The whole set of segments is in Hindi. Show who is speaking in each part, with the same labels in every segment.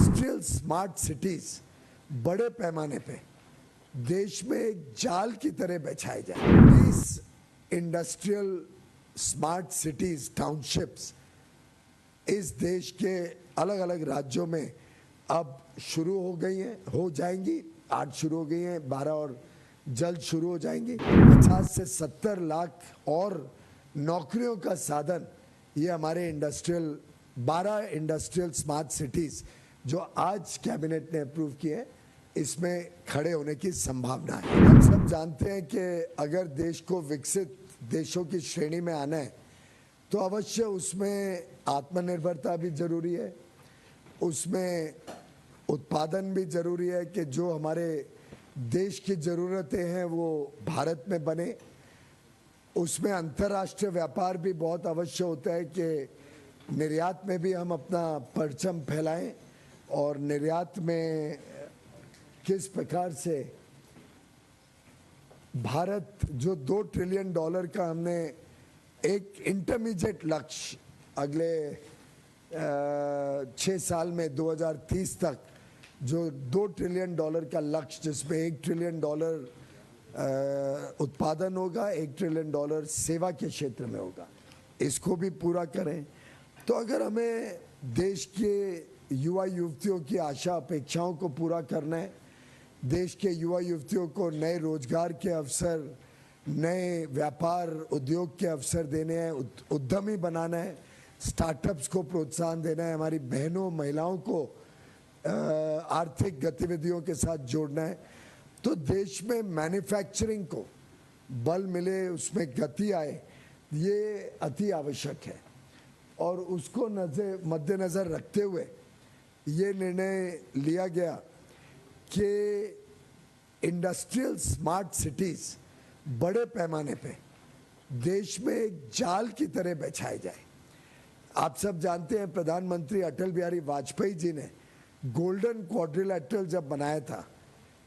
Speaker 1: इंडस्ट्रियल स्मार्ट सिटीज बड़े पैमाने पे देश में एक जाल की तरह बिछाए जाए। इस इंडस्ट्रियल स्मार्ट सिटीज टाउनशिप्स इस देश के अलग अलग राज्यों में अब शुरू हो गई हैं, हो जाएंगी। 8 शुरू हो गई हैं, 12 और जल्द शुरू हो जाएंगी। 50 से 70 लाख और नौकरियों का साधन ये हमारे 12 इंडस्ट्रियल स्मार्ट सिटीज जो आज कैबिनेट ने अप्रूव किए इसमें खड़े होने की संभावना है। हम सब जानते हैं कि अगर देश को विकसित देशों की श्रेणी में आना है तो अवश्य उसमें आत्मनिर्भरता भी जरूरी है, उसमें उत्पादन भी जरूरी है कि जो हमारे देश की ज़रूरतें हैं वो भारत में बने। उसमें अंतर्राष्ट्रीय व्यापार भी बहुत अवश्य होता है कि निर्यात में भी हम अपना परचम फैलाएं और निर्यात में किस प्रकार से भारत जो $2 ट्रिलियन का हमने एक इंटरमीडिएट लक्ष्य अगले 6 साल में 2030 तक जो $2 ट्रिलियन का लक्ष्य जिसमें $1 ट्रिलियन उत्पादन होगा, $1 ट्रिलियन सेवा के क्षेत्र में होगा, इसको भी पूरा करें। तो अगर हमें देश के युवा युवतियों की आशा अपेक्षाओं को पूरा करना है, देश के युवा युवतियों को नए रोजगार के अवसर, नए व्यापार उद्योग के अवसर देने हैं, उद्यमी बनाना है, स्टार्टअप्स को प्रोत्साहन देना है, हमारी बहनों महिलाओं को आर्थिक गतिविधियों के साथ जोड़ना है, तो देश में मैन्युफैक्चरिंग को बल मिले, उसमें गति आए, ये अति आवश्यक है। और उसको मद्देनज़र रखते हुए ये निर्णय लिया गया कि इंडस्ट्रियल स्मार्ट सिटीज बड़े पैमाने पे देश में एक जाल की तरह बिछाए जाए। आप सब जानते हैं प्रधानमंत्री अटल बिहारी वाजपेयी जी ने गोल्डन क्वाड्रिलेटरल जब बनाया था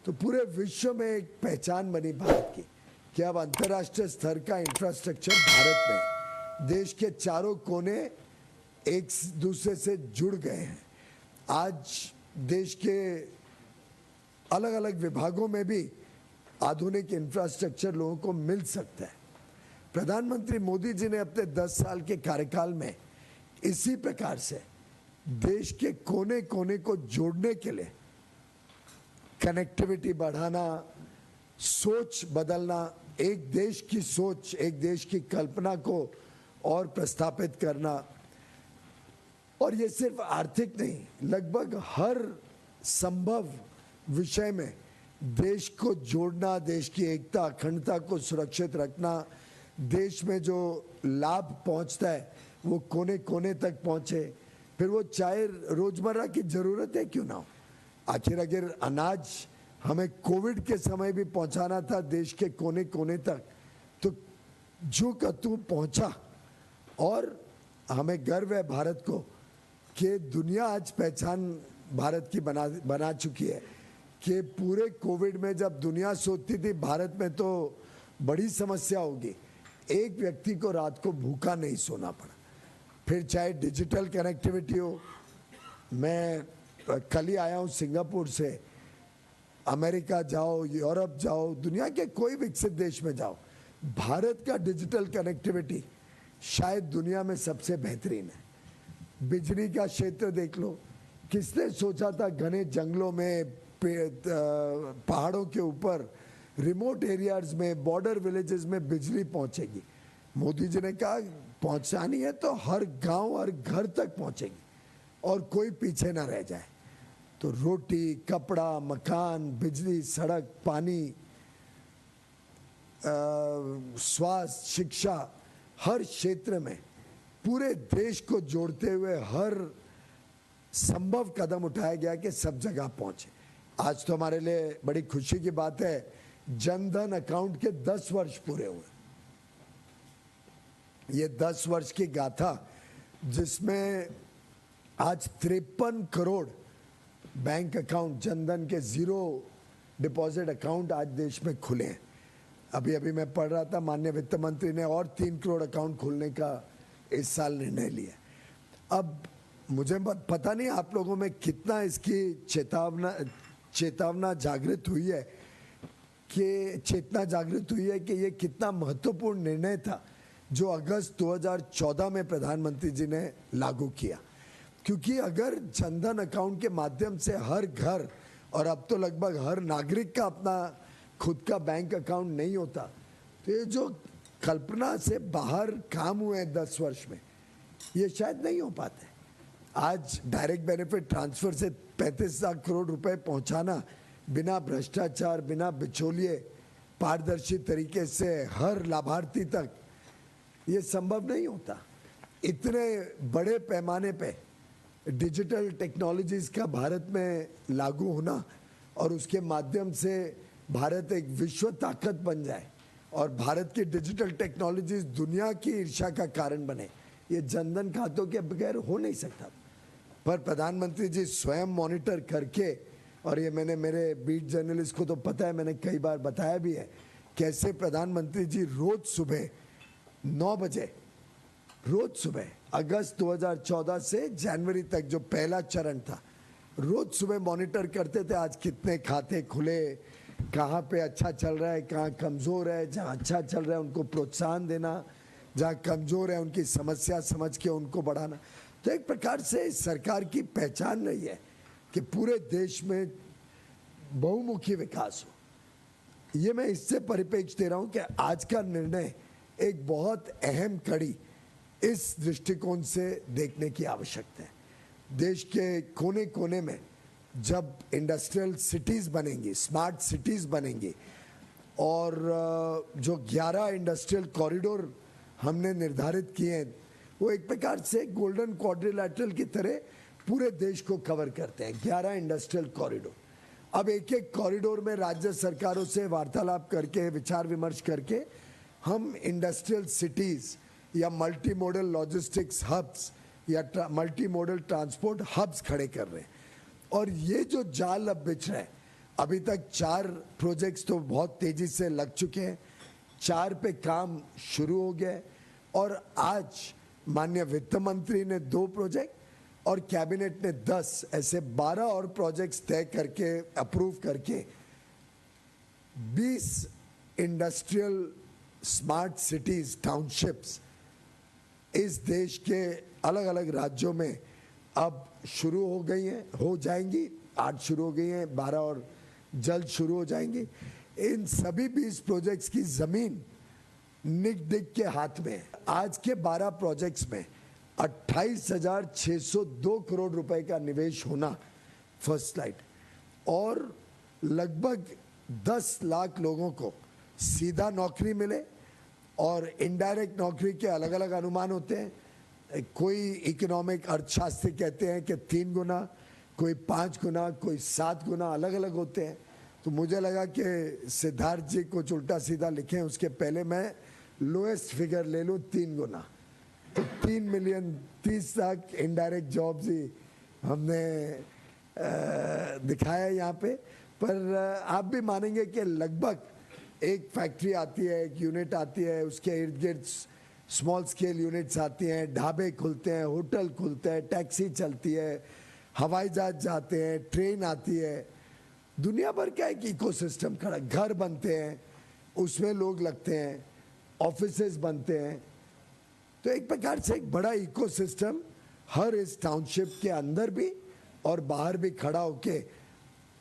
Speaker 1: तो पूरे विश्व में एक पहचान बनी भारत की कि अब अंतर्राष्ट्रीय स्तर का इंफ्रास्ट्रक्चर भारत में, देश के चारों कोने एक दूसरे से जुड़ गए हैं। आज देश के अलग अलग विभागों में भी आधुनिक इंफ्रास्ट्रक्चर लोगों को मिल सकता है। प्रधानमंत्री मोदी जी ने अपने 10 साल के कार्यकाल में इसी प्रकार से देश के कोने कोने को जोड़ने के लिए कनेक्टिविटी बढ़ाना, सोच बदलना, एक देश की सोच, एक देश की कल्पना को और प्रस्थापित करना। और ये सिर्फ आर्थिक नहीं, लगभग हर संभव विषय में देश को जोड़ना, देश की एकता अखंडता को सुरक्षित रखना, देश में जो लाभ पहुंचता है वो कोने कोने तक पहुंचे, फिर वो चाहे रोजमर्रा की जरूरत है क्यों ना हो। आखिर अगर अनाज हमें कोविड के समय भी पहुंचाना था देश के कोने कोने तक, तो जो का तू पहुंचा। और हमें गर्व है भारत को कि दुनिया आज पहचान भारत की बना चुकी है कि पूरे कोविड में जब दुनिया सोचती थी भारत में तो बड़ी समस्या होगी, एक व्यक्ति को रात को भूखा नहीं सोना पड़ा। फिर चाहे डिजिटल कनेक्टिविटी हो, मैं कल ही आया हूँ सिंगापुर से, अमेरिका जाओ, यूरोप जाओ, दुनिया के कोई विकसित देश में जाओ, भारत का डिजिटल कनेक्टिविटी शायद दुनिया में सबसे बेहतरीन है। बिजली का क्षेत्र देख लो, किसने सोचा था घने जंगलों में, पहाड़ों के ऊपर, रिमोट एरियाज में, बॉर्डर विलेजेस में बिजली पहुंचेगी। मोदी जी ने कहा पहुंचानी है तो हर गांव हर घर तक पहुंचेगी और कोई पीछे ना रह जाए। तो रोटी, कपड़ा, मकान, बिजली, सड़क, पानी, स्वास्थ्य, शिक्षा, हर क्षेत्र में पूरे देश को जोड़ते हुए हर संभव कदम उठाया गया कि सब जगह पहुंचे। आज तो हमारे लिए बड़ी खुशी की बात है, जनधन अकाउंट के 10 वर्ष पूरे हुए। ये 10 वर्ष की गाथा जिसमें आज 53 करोड़ बैंक अकाउंट, जनधन के 0 डिपॉजिट अकाउंट आज देश में खुले हैं। अभी मैं पढ़ रहा था, माननीय वित्त मंत्री ने और 3 करोड़ अकाउंट खोलने का इस साल निर्णय लिया। अब मुझे पता नहीं आप लोगों में कितना इसकी चेतना जागृत हुई है कि ये कितना महत्वपूर्ण निर्णय था जो अगस्त 2014 में प्रधानमंत्री जी ने लागू किया। क्योंकि अगर जनधन अकाउंट के माध्यम से हर घर और अब तो लगभग हर नागरिक का अपना खुद का बैंक अकाउंट नहीं होता, तो ये जो कल्पना से बाहर काम हुए हैं 10 वर्ष में, ये शायद नहीं हो पाते। आज डायरेक्ट बेनिफिट ट्रांसफर से 35 लाख करोड़ रुपए पहुंचाना बिना भ्रष्टाचार, बिना बिचौलिए, पारदर्शी तरीके से हर लाभार्थी तक, ये संभव नहीं होता। इतने बड़े पैमाने पे डिजिटल टेक्नोलॉजीज का भारत में लागू होना और उसके माध्यम से भारत एक विश्व ताकत बन जाए और भारत की डिजिटल टेक्नोलॉजीज दुनिया की ईर्ष्या का कारण बने, ये जनधन खातों के बगैर हो नहीं सकता। पर प्रधानमंत्री जी स्वयं मॉनिटर करके, और ये मैंने मेरे बीट जर्नलिस्ट को तो पता है, मैंने कई बार बताया भी है, कैसे प्रधानमंत्री जी रोज सुबह 9 बजे, रोज सुबह अगस्त 2014 से जनवरी तक जो पहला चरण था, रोज सुबह मॉनिटर करते थे आज कितने खाते खुले, कहाँ पे अच्छा चल रहा है, कहाँ कमजोर है, जहाँ अच्छा चल रहा है उनको प्रोत्साहन देना, जहाँ कमजोर है उनकी समस्या समझ के उनको बढ़ाना। तो एक प्रकार से सरकार की पहचान रही है कि पूरे देश में बहुमुखी विकास हो। ये मैं इससे परिप्रेक्ष्य दे रहा हूं कि आज का निर्णय एक बहुत अहम कड़ी इस दृष्टिकोण से देखने की आवश्यकता है। देश के कोने कोने में जब इंडस्ट्रियल सिटीज बनेंगी, स्मार्ट सिटीज बनेंगी, और जो 11 इंडस्ट्रियल कॉरिडोर हमने निर्धारित किए हैं, वो एक प्रकार से गोल्डन क्वाड्रिलैटरल की तरह पूरे देश को कवर करते हैं। 11 इंडस्ट्रियल कॉरिडोर। अब एक एक कॉरिडोर में राज्य सरकारों से वार्तालाप करके, विचार विमर्श करके हम इंडस्ट्रियल सिटीज या मल्टी मॉडल लॉजिस्टिक्स हब्स या मल्टी मॉडल ट्रांसपोर्ट हब्स खड़े कर रहे हैं। और ये जो जाल अब बिछ रहा है, अभी तक 4 प्रोजेक्ट्स तो बहुत तेजी से लग चुके हैं, 4 पे काम शुरू हो गया है, और आज माननीय वित्त मंत्री ने 2 प्रोजेक्ट और कैबिनेट ने 10, ऐसे 12 और प्रोजेक्ट्स तय करके, अप्रूव करके 20 इंडस्ट्रियल स्मार्ट सिटीज, टाउनशिप्स इस देश के अलग अलग राज्यों में अब शुरू हो गई हैं, हो जाएंगी। 8 शुरू हो गई हैं, 12 और जल्द शुरू हो जाएंगी। इन सभी 20 प्रोजेक्ट्स की जमीन निगडिग के हाथ में है। आज के 12 प्रोजेक्ट्स में 28,602 करोड़ रुपए का निवेश होना, फर्स्ट स्लाइड, और लगभग 10 लाख लोगों को सीधा नौकरी मिले, और इनडायरेक्ट नौकरी के अलग अलग अनुमान होते हैं। कोई इकोनॉमिक अर्थशास्त्री कहते हैं कि 3 गुना, कोई 5 गुना, कोई 7 गुना, अलग अलग होते हैं। तो मुझे लगा कि सिद्धार्थ जी कुछ उल्टा सीधा लिखें, उसके पहले मैं लोएस्ट फिगर ले लूँ, 3 गुना। तो 3 मिलियन 30 लाख इनडायरेक्ट जॉब्स ही हमने दिखाया यहाँ पे। पर आप भी मानेंगे कि लगभग एक फैक्ट्री आती है, एक यूनिट आती है, उसके इर्द गिर्द स्मॉल स्केल यूनिट्स आती हैं, ढाबे खुलते हैं, होटल खुलते हैं, टैक्सी चलती है, हवाई जहाज जाते हैं, ट्रेन आती है, दुनिया भर का एक इकोसिस्टम खड़ा, घर बनते हैं, उसमें लोग लगते हैं, ऑफिसेज बनते हैं। तो एक प्रकार से एक बड़ा इकोसिस्टम हर इस टाउनशिप के अंदर भी और बाहर भी खड़ा होके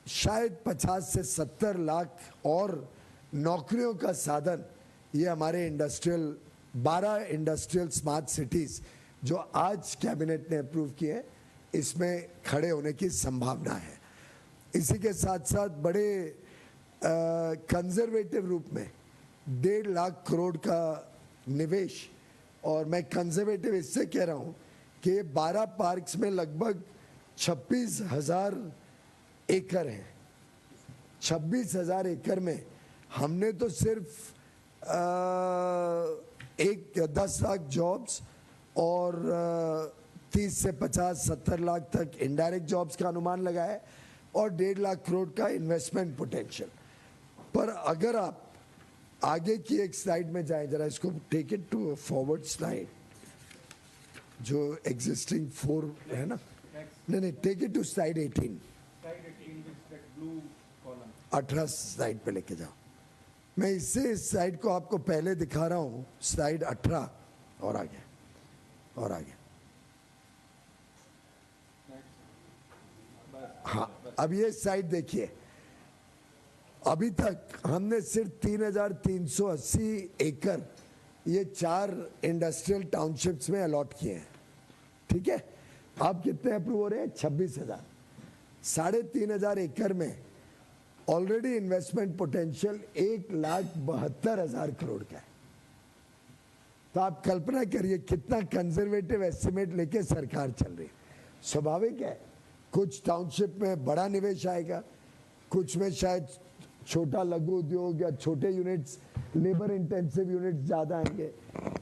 Speaker 1: शायद 50 से 70 लाख और नौकरियों का साधन ये हमारे 12 इंडस्ट्रियल स्मार्ट सिटीज जो आज कैबिनेट ने अप्रूव किए, इसमें खड़े होने की संभावना है। इसी के साथ साथ बड़े कंजर्वेटिव रूप में 1.5 लाख करोड़ का निवेश, और मैं कंजर्वेटिव इससे कह रहा हूं कि 12 पार्क्स में लगभग 26,000 एकड़ हैं। 26,000 एकड़ में हमने तो सिर्फ 10 लाख जॉब्स और 30 से 50-70 लाख तक इनडायरेक्ट जॉब्स का अनुमान लगाया है, और 1.5 लाख करोड़ का इन्वेस्टमेंट पोटेंशियल। पर अगर आप आगे की एक स्लाइड में जाएं, जरा इसको take it to forward slide. जो एग्जिस्टिंग 4 है ना, नहीं, take it to slide 18, 18 slide पे लेके जाओ। मैं इससे इस स्लाइड को आपको पहले दिखा रहा हूं, स्लाइड 18 और आगे, और आगे। हाँ, अब ये स्लाइड देखिए, अभी तक हमने सिर्फ 3,380 एकड़ ये 4 इंडस्ट्रियल टाउनशिप्स में अलॉट किए हैं, ठीक है। अब कितने अप्रूव हो रहे हैं? 26,000। 3,500 एकड़ में ऑलरेडी इन्वेस्टमेंट पोटेंशियल 1,72,000 करोड़ का है। तो आप कल्पना करिए कितना कंजर्वेटिव एस्टिमेट लेके सरकार चल रही है। स्वाभाविक है कुछ टाउनशिप में बड़ा निवेश आएगा, कुछ में शायद छोटा लघु उद्योग या छोटे यूनिट्स, लेबर इंटेंसिव यूनिट्स ज्यादा आएंगे।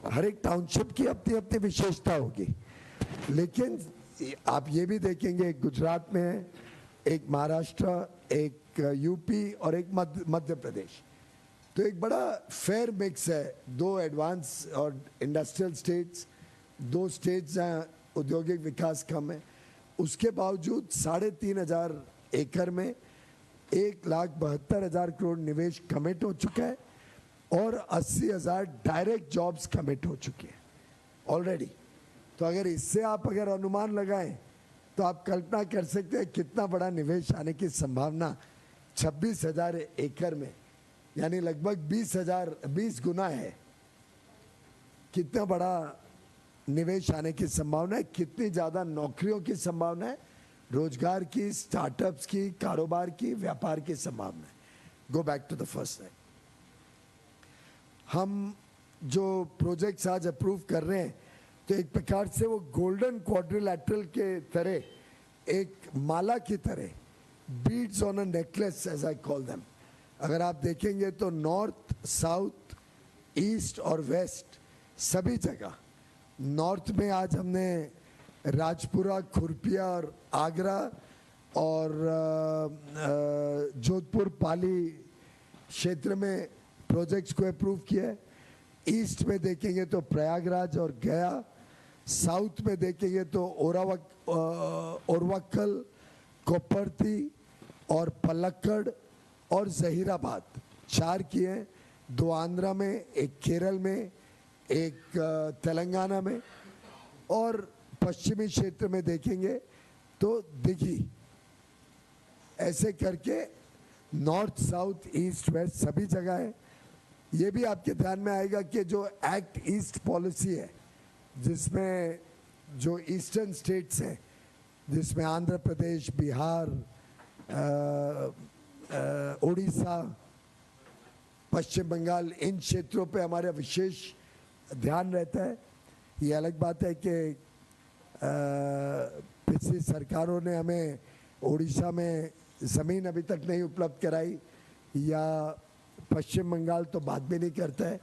Speaker 1: हर एक टाउनशिप की अपनी अपनी विशेषता होगी। लेकिन आप ये भी देखेंगे, गुजरात में है, एक महाराष्ट्र, एक यूपी और एक मध्य प्रदेश। तो एक बड़ा फेयर मिक्स है, 2 एडवांस और इंडस्ट्रियल स्टेट्स, 2 स्टेट्स जहाँ औद्योगिक विकास कम है। उसके बावजूद 3,500 एकड़ में 1,72,000 करोड़ निवेश कमिट हो चुका है और 80,000 डायरेक्ट जॉब्स कमिट हो चुके हैं ऑलरेडी। तो अगर इससे आप अगर अनुमान लगाएं तो आप कल्पना कर सकते हैं कितना बड़ा निवेश आने की संभावना 26,000 एकड़ में, यानी लगभग 20 गुना है। कितना बड़ा निवेश आने की संभावना है, कितनी ज्यादा नौकरियों की संभावना है, रोजगार की, स्टार्टअप्स की, कारोबार की, व्यापार की संभावना है। Go back to the first slide. हम जो प्रोजेक्ट्स आज अप्रूव कर रहे हैं तो एक प्रकार से वो गोल्डन क्वाड्रिलैटरल के तरह, एक माला की तरह, beads on a necklace as I call them. अगर आप देखेंगे तो नॉर्थ, साउथ, ईस्ट और वेस्ट सभी जगह, नॉर्थ में आज हमने राजपुरा, खुरपिया और आगरा और जोधपुर, पाली क्षेत्र में प्रोजेक्ट्स को अप्रूव किया है। ईस्ट में देखेंगे तो प्रयागराज और गया, साउथ में देखेंगे तो ओरवक्कल, कोप्परती और पलक्कड़ और जहीराबाद, 4 किए हैं। 2 आंध्रा में, एक केरल में, एक तेलंगाना में, और पश्चिमी क्षेत्र में देखेंगे तो दिघी। ऐसे करके नॉर्थ, साउथ, ईस्ट, वेस्ट सभी जगह है। ये भी आपके ध्यान में आएगा कि जो एक्ट ईस्ट पॉलिसी है, जिसमें जो ईस्टर्न स्टेट्स हैं, जिसमें आंध्र प्रदेश, बिहार, उड़ीसा, पश्चिम बंगाल, इन क्षेत्रों पे हमारा विशेष ध्यान रहता है। ये अलग बात है कि पिछली सरकारों ने हमें उड़ीसा में ज़मीन अभी तक नहीं उपलब्ध कराई, या पश्चिम बंगाल तो बात भी नहीं करता है।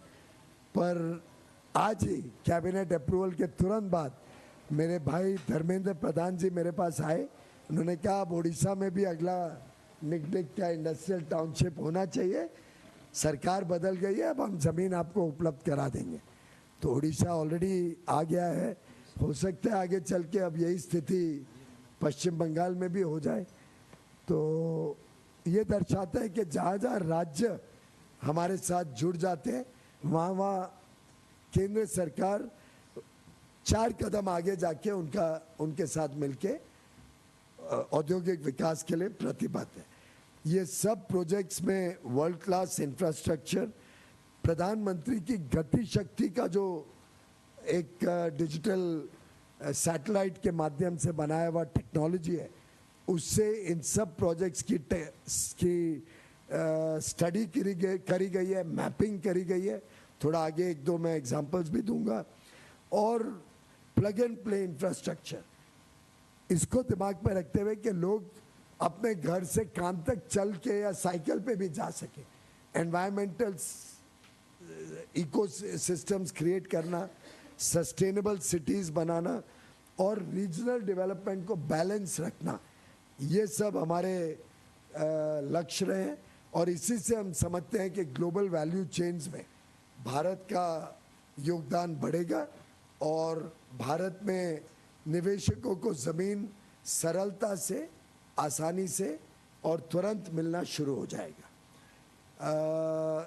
Speaker 1: पर आज ही कैबिनेट अप्रूवल के तुरंत बाद मेरे भाई धर्मेंद्र प्रधान जी मेरे पास आए। उन्होंने कहा अब उड़ीसा में भी अगला निकनिक का इंडस्ट्रियल टाउनशिप होना चाहिए, सरकार बदल गई है, अब हम ज़मीन आपको उपलब्ध करा देंगे। तो उड़ीसा ऑलरेडी आ गया है, हो सकता है आगे चल के अब यही स्थिति पश्चिम बंगाल में भी हो जाए। तो ये दर्शाता है कि जहाँ जहाँ राज्य हमारे साथ जुड़ जाते हैं, वहाँ वहाँ केंद्र सरकार 4 कदम आगे जाके उनके साथ मिलके औद्योगिक विकास के लिए प्रतिबद्ध है। ये सब प्रोजेक्ट्स में वर्ल्ड क्लास इंफ्रास्ट्रक्चर, प्रधानमंत्री की गति शक्ति का जो एक डिजिटल सैटेलाइट के माध्यम से बनाया हुआ टेक्नोलॉजी है, उससे इन सब प्रोजेक्ट्स की स्टडी करी गई है, मैपिंग करी गई है। थोड़ा आगे 1-2 मैं एग्जांपल्स भी दूंगा। और प्लग एंड प्ले इंफ्रास्ट्रक्चर, इसको दिमाग में रखते हुए कि लोग अपने घर से काम तक चल के या साइकिल पे भी जा सके, एनवायरमेंटल इकोसिस्टम्स क्रिएट करना, सस्टेनेबल सिटीज़ बनाना और रीजनल डेवलपमेंट को बैलेंस रखना, ये सब हमारे लक्ष्य रहे हैं। और इसी से हम समझते हैं कि ग्लोबल वैल्यू चेन्स में भारत का योगदान बढ़ेगा और भारत में निवेशकों को ज़मीन सरलता से, आसानी से और तुरंत मिलना शुरू हो जाएगा।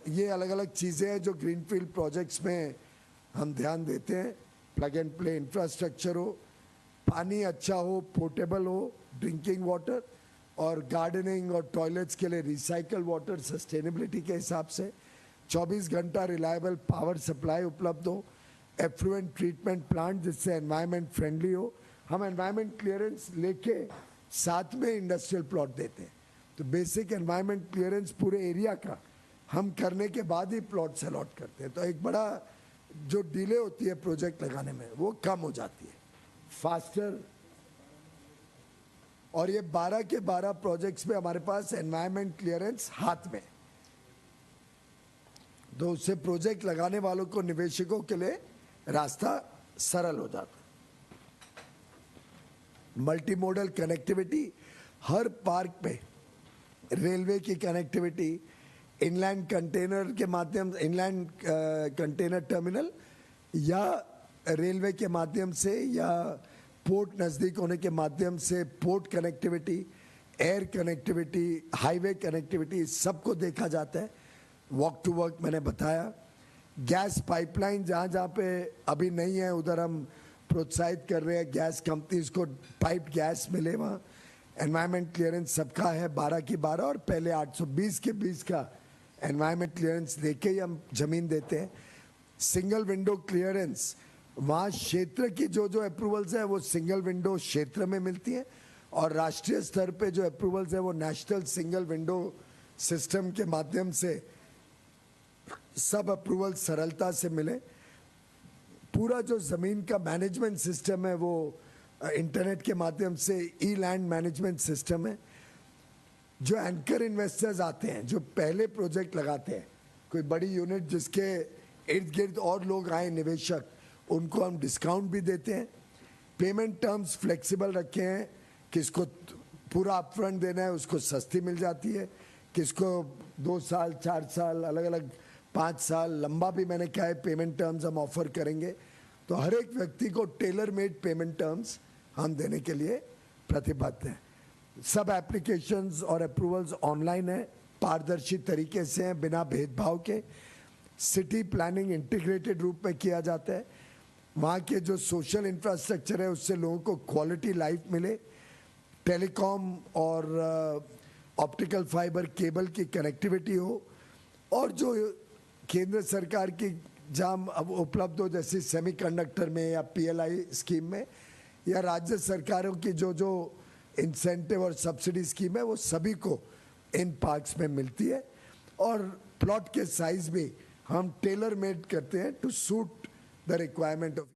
Speaker 1: ये अलग अलग चीज़ें हैं जो ग्रीनफील्ड प्रोजेक्ट्स में हम ध्यान देते हैं। प्लग एंड प्ले इंफ्रास्ट्रक्चर हो, पानी अच्छा हो, पोर्टेबल हो, ड्रिंकिंग वाटर, और गार्डनिंग और टॉयलेट्स के लिए रिसाइकल वाटर सस्टेनेबिलिटी के हिसाब से, 24 घंटा रिलायबल पावर सप्लाई उपलब्ध हो, एफ्लुएंट ट्रीटमेंट प्लांट जिससे एनवायरनमेंट फ्रेंडली हो। हम एनवायरनमेंट क्लियरेंस लेके साथ में इंडस्ट्रियल प्लॉट देते हैं, तो बेसिक एनवायरनमेंट क्लियरेंस पूरे एरिया का हम करने के बाद ही प्लॉट्स अलॉट करते हैं, तो एक बड़ा जो डिले होती है प्रोजेक्ट लगाने में वो कम हो जाती है, फास्टर। और ये 12 के 12 प्रोजेक्ट्स में हमारे पास एनवायरनमेंट क्लियरेंस हाथ में, तो उससे प्रोजेक्ट लगाने वालों को, निवेशकों के लिए रास्ता सरल हो जाता है। मल्टी मॉडल कनेक्टिविटी, हर पार्क पे रेलवे की कनेक्टिविटी, इनलैंड कंटेनर के माध्यम, इनलैंड कंटेनर टर्मिनल या रेलवे के माध्यम से या पोर्ट नज़दीक होने के माध्यम से port connectivity, air connectivity, highway connectivity, सबको देखा जाता है। वॉक टू वर्क मैंने बताया। गैस पाइपलाइन जहाँ जहाँ पे अभी नहीं है उधर हम प्रोत्साहित कर रहे हैं, गैस कंपनीज को पाइप गैस मिले वहाँ। एनवायरनमेंट क्लियरेंस सबका है 12 की 12, और पहले 820 के 20 का एनवायरनमेंट क्लियरेंस लेके ही हम जमीन देते हैं। सिंगल विंडो क्लियरेंस, वहाँ क्षेत्र की जो जो अप्रूवल्स है वो सिंगल विंडो क्षेत्र में मिलती है, और राष्ट्रीय स्तर पे जो अप्रूवल्स है वो नेशनल सिंगल विंडो सिस्टम के माध्यम से सब अप्रूवल सरलता से मिले। पूरा जो ज़मीन का मैनेजमेंट सिस्टम है वो इंटरनेट के माध्यम से ई लैंड मैनेजमेंट सिस्टम है। जो एंकर इन्वेस्टर्स आते हैं, जो पहले प्रोजेक्ट लगाते हैं, कोई बड़ी यूनिट जिसके इर्द गिर्द और लोग आए निवेशक, उनको हम डिस्काउंट भी देते हैं। पेमेंट टर्म्स फ्लेक्सिबल रखे हैं, किसको पूरा अपफ्रंट देना है उसको सस्ती मिल जाती है, किसको 2 साल 4 साल, अलग अलग 5 साल लंबा भी मैंने कहा है पेमेंट टर्म्स हम ऑफर करेंगे। तो हर एक व्यक्ति को टेलर मेड पेमेंट टर्म्स हम देने के लिए प्रतिबद्ध हैं। सब एप्लीकेशंस और अप्रूवल्स ऑनलाइन है, पारदर्शी तरीके से हैं, बिना भेदभाव के। सिटी प्लानिंग इंटीग्रेटेड रूप में किया जाता है। वहाँ के जो सोशल इंफ्रास्ट्रक्चर है उससे लोगों को क्वालिटी लाइफ मिले। टेलीकॉम और ऑप्टिकल फाइबर केबल की कनेक्टिविटी हो, और जो केंद्र सरकार की जहाँ अब उपलब्ध हो, जैसे सेमीकंडक्टर में या पीएलआई स्कीम में, या राज्य सरकारों की जो जो इंसेंटिव और सब्सिडी स्कीम है वो सभी को इन पार्क्स में मिलती है। और प्लॉट के साइज भी हम टेलर मेड करते हैं to suit the requirement of